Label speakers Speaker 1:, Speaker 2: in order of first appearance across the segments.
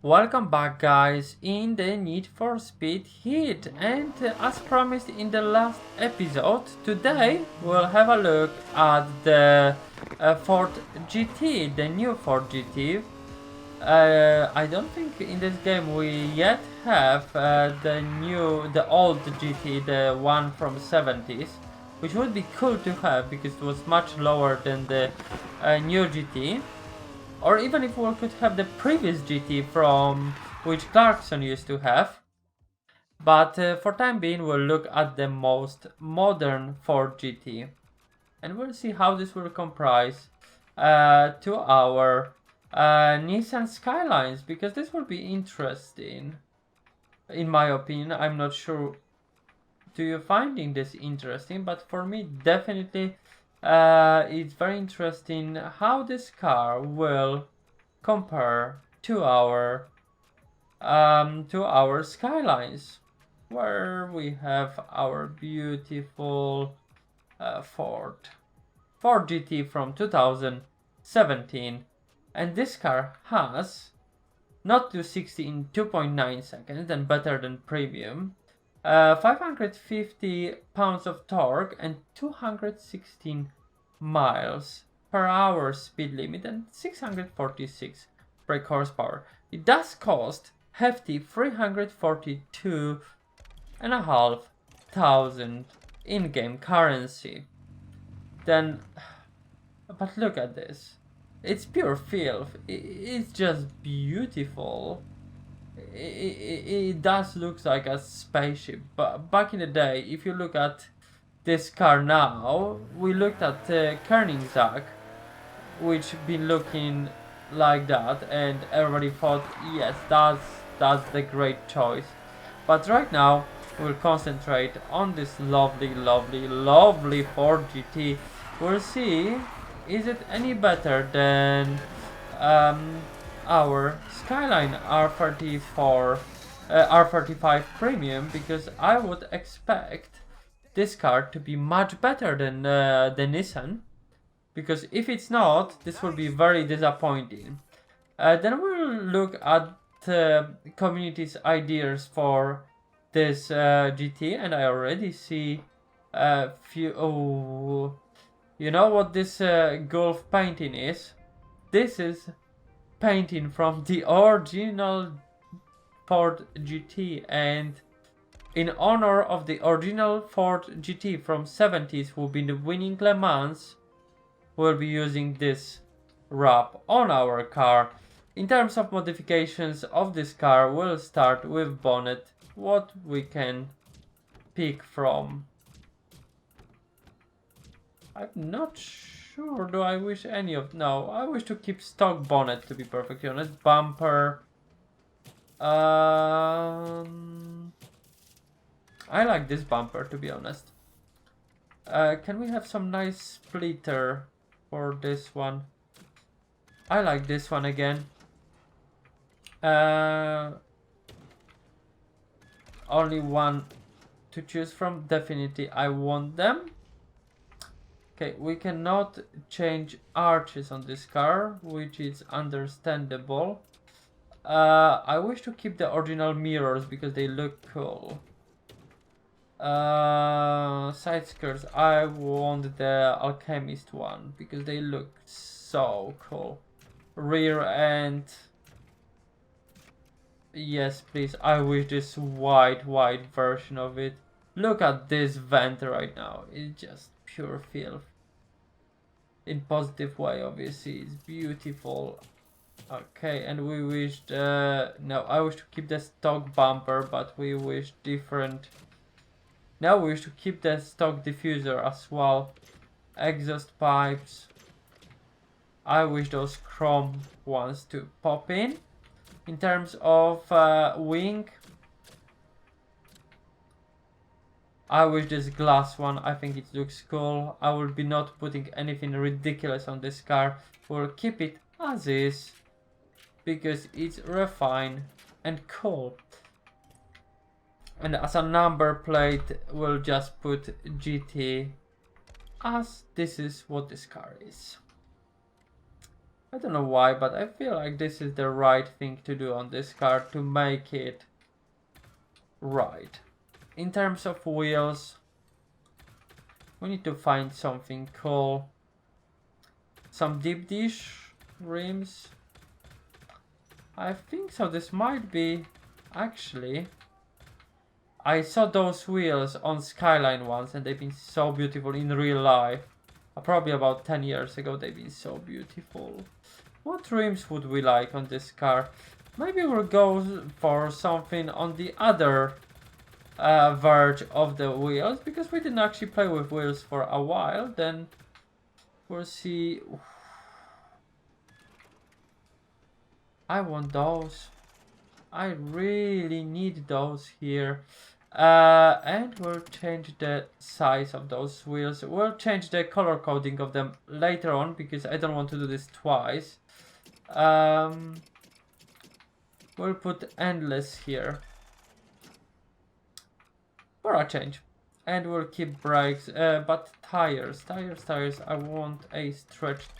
Speaker 1: Welcome back guys in the Need for Speed Heat, and as promised in the last episode, today we'll have a look at the Ford GT, the new Ford GT. I don't think in this game we yet have the old GT, the one from 70s, which would be cool to have because it was much lower than the new GT. Or even if we could have the previous GT from which Clarkson used to have. But for time being we'll look at the most modern Ford GT. And we'll see how this will comprise to our Nissan Skylines, because this will be interesting. In my opinion, I'm not sure do you finding this interesting, but for me definitely it's very interesting how this car will compare to our Skylines, where we have our beautiful Ford GT from 2017, and this car has not 260 in 2.9 seconds and better than premium. 550 pounds of torque and 216 miles per hour speed limit and 646 brake horsepower. It does cost hefty 342,500 in-game currency. Then, but look at this. It's pure filth. It's just beautiful. It does look like a spaceship, but back in the day, if you look at this car now, we looked at Koenigsegg, which been looking like that, and everybody thought, yes, that's the great choice. But right now, we'll concentrate on this lovely Ford GT. We'll see, is it any better than our Skyline R35 Premium, because I would expect this car to be much better than the Nissan, because if it's not, this will be very disappointing. Then we'll look at community's ideas for this GT, and I already see a few. Oh, you know what this Gulf painting is? This is painting from the original Ford GT, and in honor of the original Ford GT from 70s who been winning Le Mans, we'll be using this wrap on our car. In terms of modifications of this car, we'll start with bonnet, what we can pick from. I'm not sure, do I wish any of... No, I wish to keep stock bonnet, to be perfectly honest. Bumper. I like this bumper, to be honest. Can we have some nice splitter for this one? I like this one again. Only one to choose from. Definitely I want them. Okay, we cannot change arches on this car, which is understandable. I wish to keep the original mirrors because they look cool. Side skirts, I want the Alchemist one because they look so cool. Rear end, yes please, I wish this white version of it. Look at this vent right now, it's just pure filth. In positive way, obviously, it's beautiful. Okay, and we wished, no, I wish to keep the stock bumper, but we wish different. Now we wish to keep the stock diffuser as well. Exhaust pipes, I wish those chrome ones to pop in. In terms of wing, I wish this glass one, I think it looks cool. I will be not putting anything ridiculous on this car. We'll keep it as is because it's refined and cool. And as a number plate, we'll just put GT, as this is what this car is. I don't know why, but I feel like this is the right thing to do on this car to make it right. In terms of wheels, we need to find something cool. Some deep dish rims. I think so. This might be actually. I saw those wheels on Skyline once and they've been so beautiful in real life. Probably about 10 years ago, they've been so beautiful. What rims would we like on this car? Maybe we'll go for something on the other verge of the wheels, because we didn't actually play with wheels for a while. Then we'll see. I want those. I really need those here. And we'll change the size of those wheels. We'll change the color coding of them later on, because I don't want to do this twice. We'll put endless here for a change. And we'll keep brakes, but tires, I want a stretched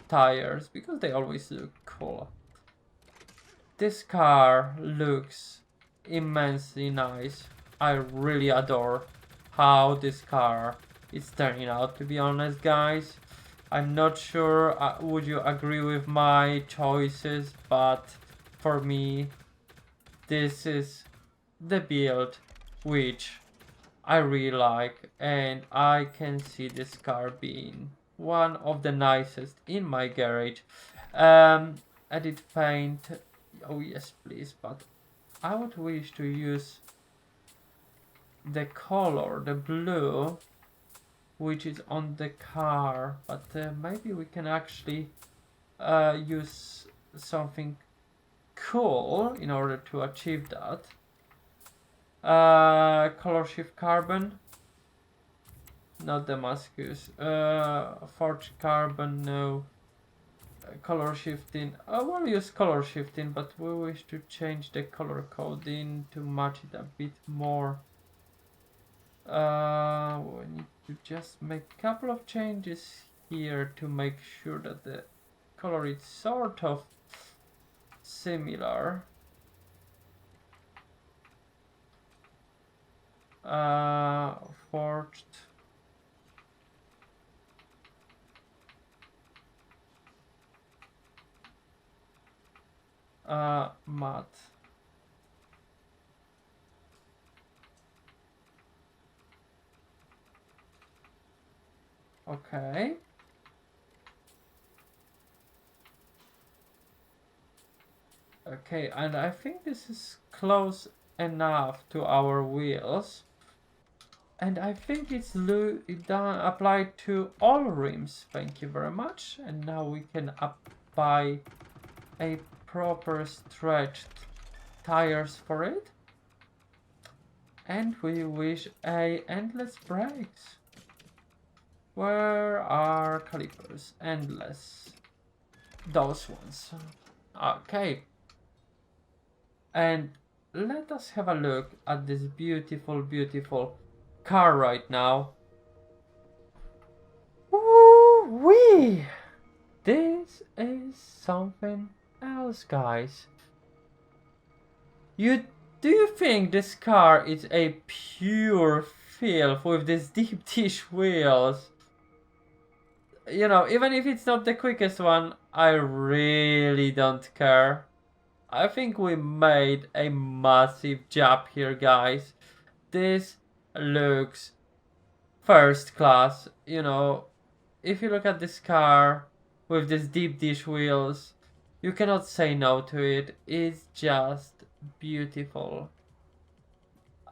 Speaker 1: tires, because they always look cool. This car looks immensely nice. I really adore how this car is turning out, to be honest, guys. I'm not sure would you agree with my choices, but for me this is the build which I really like, and I can see this car being one of the nicest in my garage. Edit paint, oh yes please, but I would wish to use the color, the blue, which is on the car, but maybe we can actually use something cool in order to achieve that. Color shift carbon, not Damascus. Forged carbon, no. Color shifting, we'll use color shifting, but we wish to change the color coding to match it a bit more. We need to just make a couple of changes here to make sure that the color is sort of similar. Forged. Matte. Okay. Okay, and I think this is close enough to our wheels. And I think it's done applied to all rims. Thank you very much. And now we can apply a proper stretched tires for it. And we wish a endless brakes. Where are calipers? Endless. Those ones. Okay. And let us have a look at this beautiful, beautiful car right now. Woo-wee! This is something else, guys. Do you think this car is a pure filth with these deep dish wheels? You know, even if it's not the quickest one, I really don't care. I think we made a massive job here, guys. This looks first class. You know, if you look at this car with these deep dish wheels, you cannot say no to it. It's just beautiful.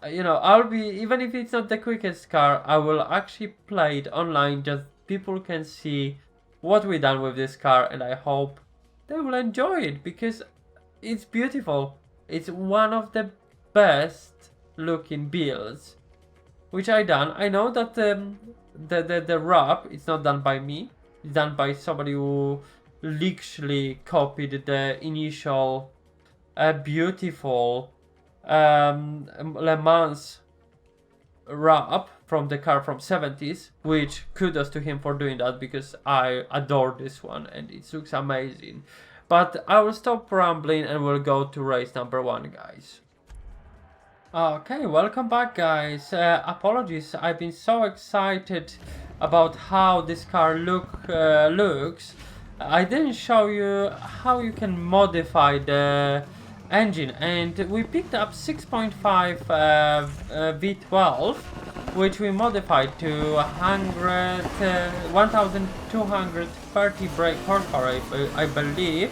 Speaker 1: You know, even if it's not the quickest car, I will actually play it online, just people can see what we done with this car, and I hope they will enjoy it, because it's beautiful. It's one of the best looking builds which I done. I know that the wrap is not done by me. It's done by somebody who literally copied the initial beautiful Le Mans wrap, from the car from 70s, which kudos to him for doing that, because I adore this one and it looks amazing. But I will stop rambling and we'll go to race number 1, guys. Okay, welcome back, guys. Apologies, I've been so excited about how this car looks. I didn't show you how you can modify the engine, and we picked up 6.5 V12, which we modified to 1230 brake horsepower, I believe,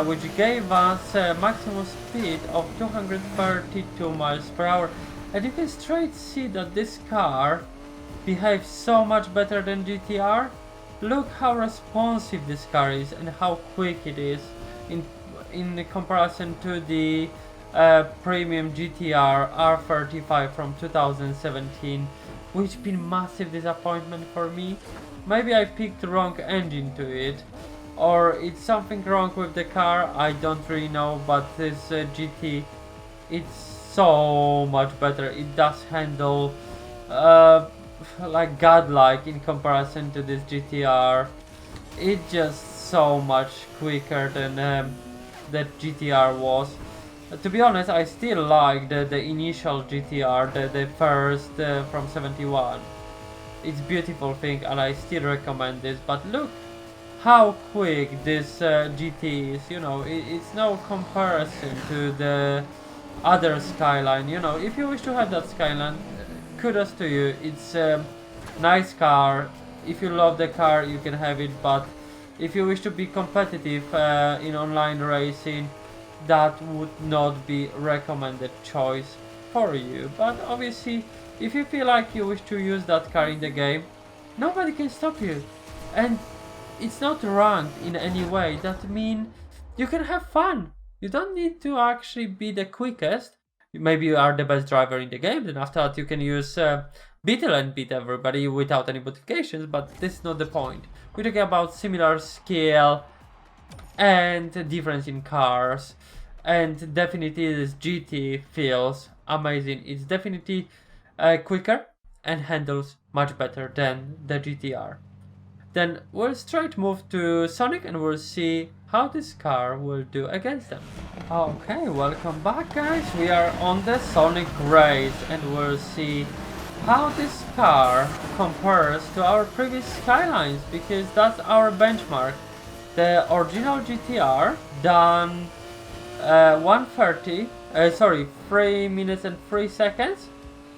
Speaker 1: which gave us a maximum speed of 232 miles per hour. And you can straight see that this car behaves so much better than GTR. Look how responsive this car is and how quick it is in comparison to the premium GTR R35 from 2017, which been massive disappointment for me. Maybe I picked the wrong engine to it, or it's something wrong with the car, I don't really know, but this GT, it's so much better. It does handle like godlike in comparison to this GTR. It's just so much quicker than that GTR was. To be honest, I still like the initial GTR, the first from 71. It's beautiful thing and I still recommend this, but look how quick this GT is. You know, it's no comparison to the other Skyline. You know, if you wish to have that Skyline, kudos to you. It's a nice car. If you love the car, you can have it, but if you wish to be competitive in online racing, that would not be recommended choice for you. But obviously, if you feel like you wish to use that car in the game, nobody can stop you. And it's not ranked in any way. That means you can have fun. You don't need to actually be the quickest. Maybe you are the best driver in the game, then after that you can use Beetle and beat everybody without any modifications, but this is not the point. We're talking about similar skill and difference in cars, and definitely this GT feels amazing. It's definitely quicker and handles much better than the GTR. Then we'll straight move to Sonic and we'll see how this car will do against them. Okay, welcome back, guys. We are on the Sonic race and we'll see how this car compares to our previous Skylines, because that's our benchmark. The original GTR done 3 minutes and 3 seconds,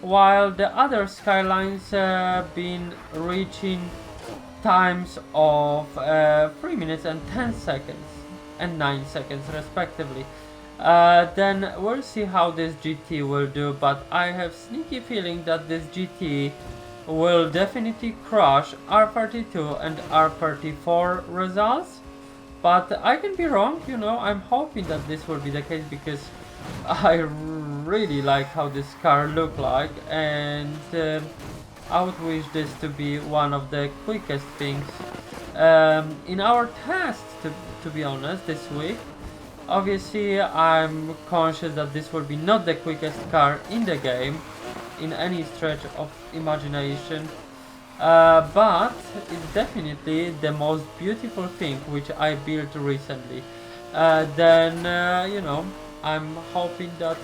Speaker 1: while the other Skylines been reaching times of 3 minutes and 10 seconds and 9 seconds respectively. Then we'll see how this GT will do, but I have sneaky feeling that this GT will definitely crush R32 and R34 results, but I can be wrong, you know. I'm hoping that this will be the case because I really like how this car look like, and I would wish this to be one of the quickest things in our test, to be honest, this week. Obviously, I'm conscious that this will be not the quickest car in the game, in any stretch of imagination, but it's definitely the most beautiful thing which I built recently. You know, I'm hoping that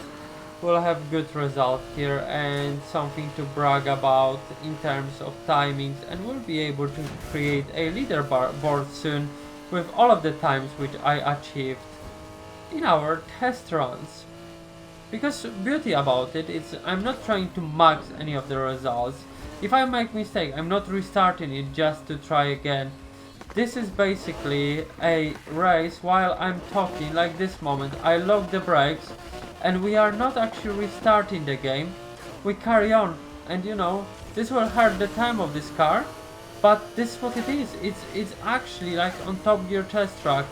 Speaker 1: we'll have good result here and something to brag about in terms of timings, and we'll be able to create a leaderboard soon with all of the times which I achieved in our test runs. Because beauty about it is I'm not trying to max any of the results. If I make mistake, I'm not restarting it just to try again. This is basically a race while I'm talking, like this moment. I lock the brakes and we are not actually restarting the game. We carry on, and you know, this will hurt the time of this car, but this is what it is. It's actually like on Top Gear test track.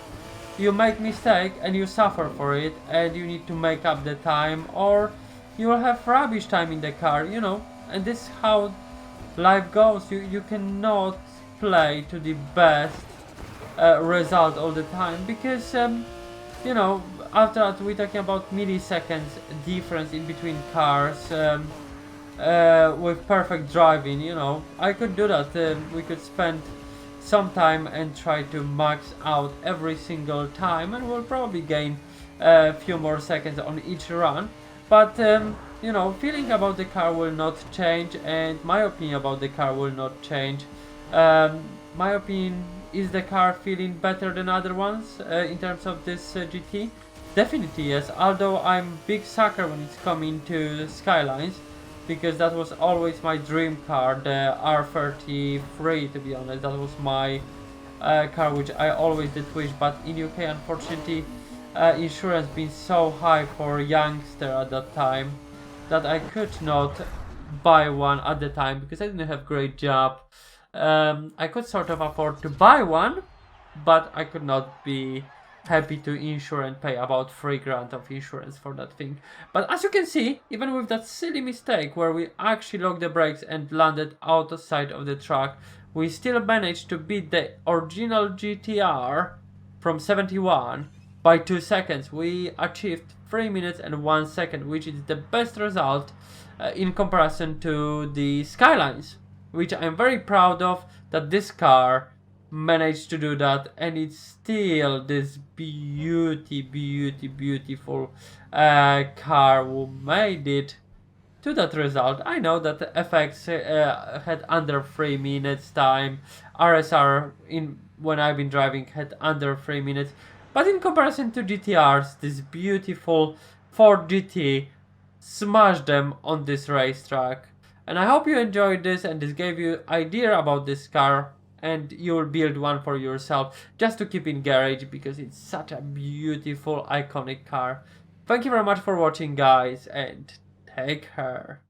Speaker 1: You make mistake and you suffer for it, and you need to make up the time, or you will have rubbish time in the car, you know. And this is how life goes. You cannot play to the best result all the time, because you know, after that we're talking about milliseconds difference in between cars. with perfect driving, you know, I could do that. We could spend some time and try to max out every single time, and we'll probably gain a few more seconds on each run. But you know, feeling about the car will not change, and my opinion about the car will not change. Um, my opinion is the car feeling better than other ones in terms of this GT. Definitely yes. Although I'm big sucker when it's coming to Skylines, because that was always my dream car, the R33. To be honest, that was my car which I always did wish. But in UK, unfortunately, insurance been so high for youngster at that time that I could not buy one at the time because I didn't have great job. I could sort of afford to buy one, but I could not be happy to insure and pay about 3 grand of insurance for that thing. But as you can see, even with that silly mistake where we actually locked the brakes and landed outside of the track, we still managed to beat the original GTR from 71 by 2 seconds. We achieved 3 minutes and 1 second, which is the best result in comparison to the Skylines, which I'm very proud of, that this car managed to do that, and it's still this beautiful car who made it to that result. I know that the FX had under 3 minutes time, RSR in when I've been driving had under 3 minutes, but in comparison to GTRs, this beautiful Ford GT smashed them on this racetrack. And I hope you enjoyed this and this gave you idea about this car, and you'll build one for yourself just to keep in garage because it's such a beautiful iconic car. Thank you very much for watching, guys, and take care.